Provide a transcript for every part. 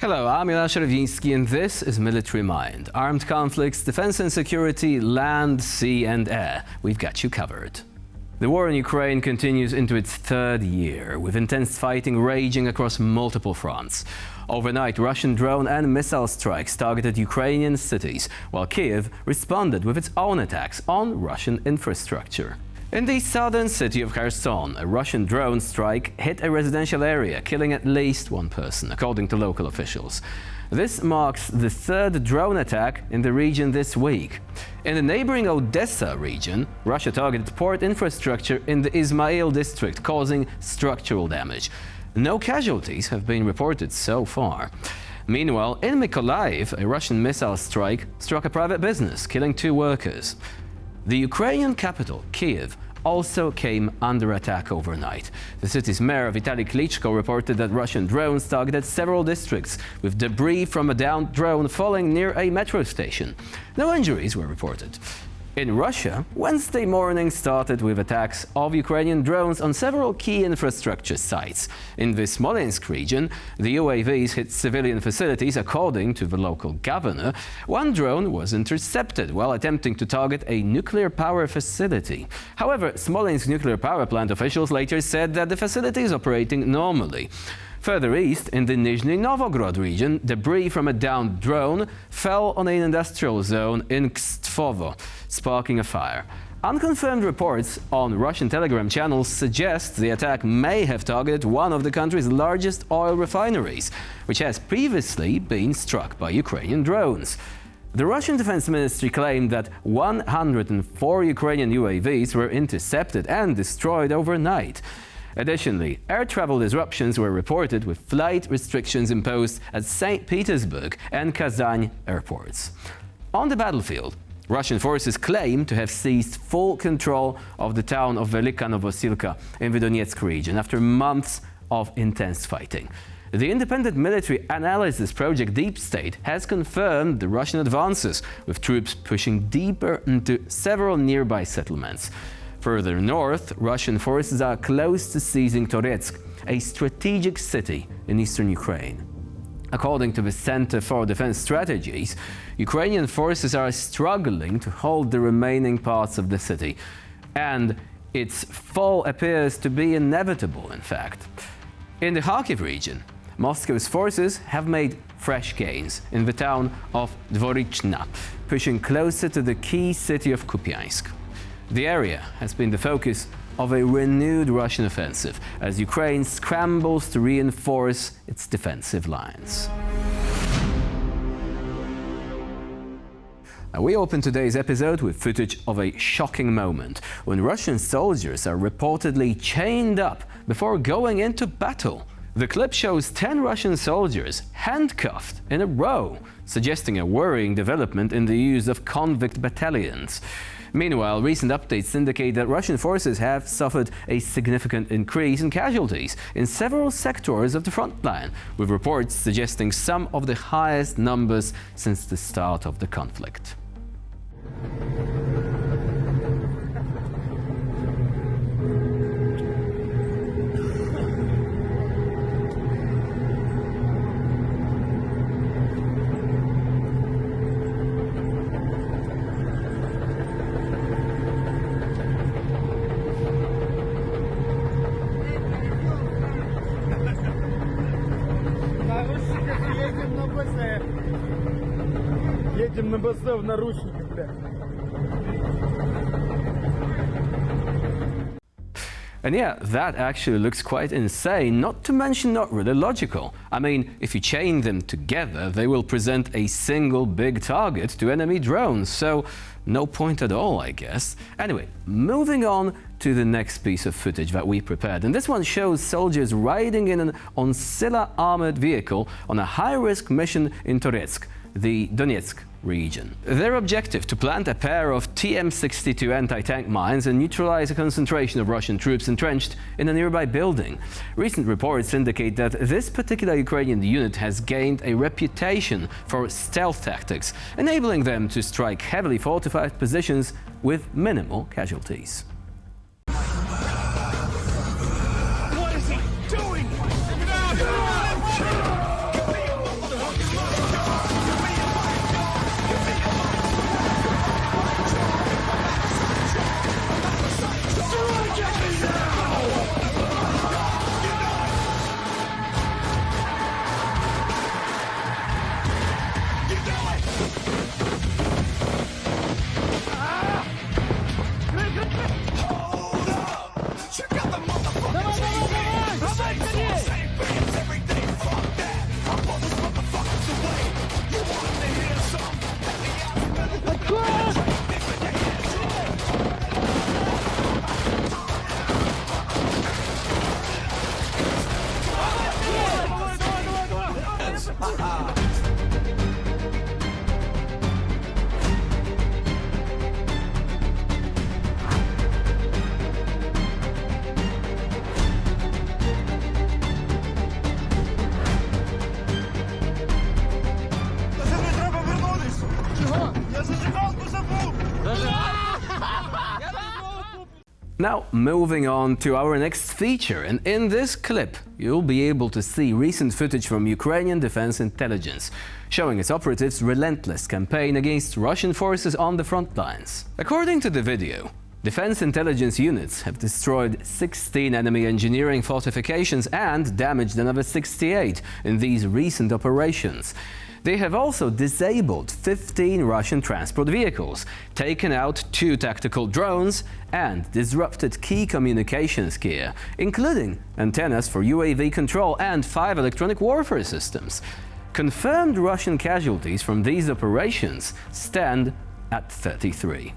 Hello, I'm Milan Szerwiński and this is Military Mind. Armed conflicts, defense and security, land, sea and air. We've got you covered. The war in Ukraine continues into its third year, with intense fighting raging across multiple fronts. Overnight, Russian drone and missile strikes targeted Ukrainian cities, while Kiev responded with its own attacks on Russian infrastructure. In the southern city of Kherson, a Russian drone strike hit a residential area, killing at least one person, according to local officials. This marks the third drone attack in the region this week. In the neighboring Odessa region, Russia targeted port infrastructure in the Izmail district, causing structural damage. No casualties have been reported so far. Meanwhile, in Mykolaiv, a Russian missile strike struck a private business, killing 2 workers. The Ukrainian capital, Kiev, also came under attack overnight. The city's mayor, Vitaly Klitschko, reported that Russian drones targeted several districts, with debris from a downed drone falling near a metro station. No injuries were reported. In Russia, Wednesday morning started with attacks of Ukrainian drones on several key infrastructure sites. In the Smolensk region, the UAVs hit civilian facilities, according to the local governor. One drone was intercepted while attempting to target a nuclear power facility. However, Smolensk nuclear power plant officials later said that the facility is operating normally. Further east, in the Nizhny Novgorod region, debris from a downed drone fell on an industrial zone in Kstvovo, sparking a fire. Unconfirmed reports on Russian Telegram channels suggest the attack may have targeted one of the country's largest oil refineries, which has previously been struck by Ukrainian drones. The Russian Defense Ministry claimed that 104 Ukrainian UAVs were intercepted and destroyed overnight. Additionally, air travel disruptions were reported, with flight restrictions imposed at St. Petersburg and Kazan airports. On the battlefield, Russian forces claim to have seized full control of the town of Velika Novosilka in the Donetsk region after months of intense fighting. The independent military analysis project Deep State has confirmed the Russian advances, with troops pushing deeper into several nearby settlements. Further north, Russian forces are close to seizing Toretsk, a strategic city in eastern Ukraine. According to the Center for Defense Strategies, Ukrainian forces are struggling to hold the remaining parts of the city, and its fall appears to be inevitable, in fact. In the Kharkiv region, Moscow's forces have made fresh gains in the town of Dvorichna, pushing closer to the key city of Kupiansk. The area has been the focus of a renewed Russian offensive as Ukraine scrambles to reinforce its defensive lines. Now, we open today's episode with footage of a shocking moment when Russian soldiers are reportedly chained up before going into battle. The clip shows 10 Russian soldiers handcuffed in a row, suggesting a worrying development in the use of convict battalions. Meanwhile, recent updates indicate that Russian forces have suffered a significant increase in casualties in several sectors of the Frontline, with reports suggesting some of the highest numbers since the start of the conflict. Едем на БЗ в наручниках, блядь. And yeah, that actually looks quite insane, not to mention not really logical. I mean, if you chain them together, they will present a single big target to enemy drones, so no point at all, I guess. Anyway, moving on to the next piece of footage that we prepared. And this one shows soldiers riding in an Onsila armored vehicle on a high-risk mission in Toretsk, the Donetsk region. Their objective: to plant a pair of TM-62 anti-tank mines and neutralize a concentration of Russian troops entrenched in a nearby building. Recent reports indicate that this particular Ukrainian unit has gained a reputation for stealth tactics, enabling them to strike heavily fortified positions with minimal casualties. What is he doing? Now, moving on to our next feature, and in this clip, you'll be able to see recent footage from Ukrainian Defense Intelligence, showing its operatives' relentless campaign against Russian forces on the front lines. According to the video, Defense Intelligence units have destroyed 16 enemy engineering fortifications and damaged another 68 in these recent operations. They have also disabled 15 Russian transport vehicles, taken out 2 tactical drones, and disrupted key communications gear, including antennas for UAV control and 5 electronic warfare systems. Confirmed Russian casualties from these operations stand at 33.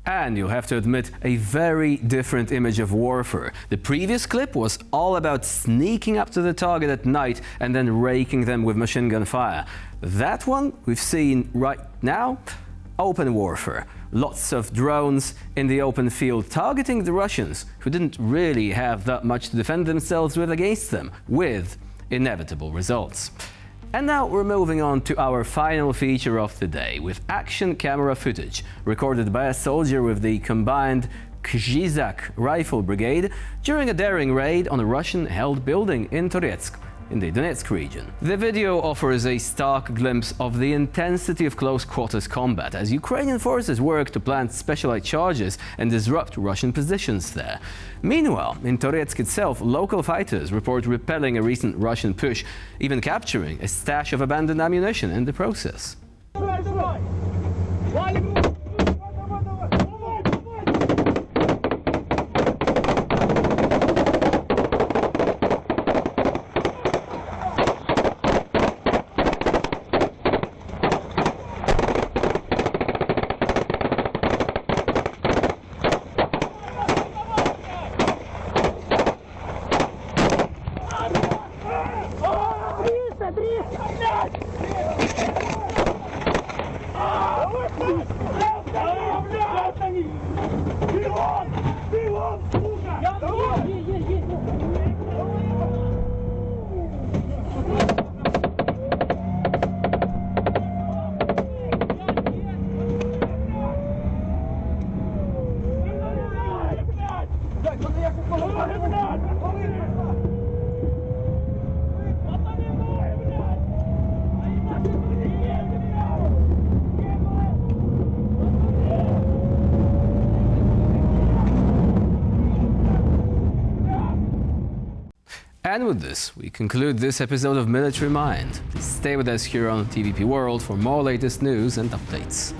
And you'll have to admit, a very different image of warfare. The previous clip was all about sneaking up to the target at night and then raking them with machine gun fire. That one we've seen right now, open warfare. Lots of drones in the open field targeting the Russians, who didn't really have that much to defend themselves with against them, with inevitable results. And now we're moving on to our final feature of the day, with action camera footage recorded by a soldier with the combined Khizhak rifle brigade during a daring raid on a Russian-held building in Toretsk, in the Donetsk region. The video offers a stark glimpse of the intensity of close-quarters combat as Ukrainian forces work to plant specialized charges and disrupt Russian positions there. Meanwhile, in Toretsk itself, local fighters report repelling a recent Russian push, even capturing a stash of abandoned ammunition in the process. And with this, we conclude this episode of Military Mind. Please stay with us here on TVP World for more latest news and updates.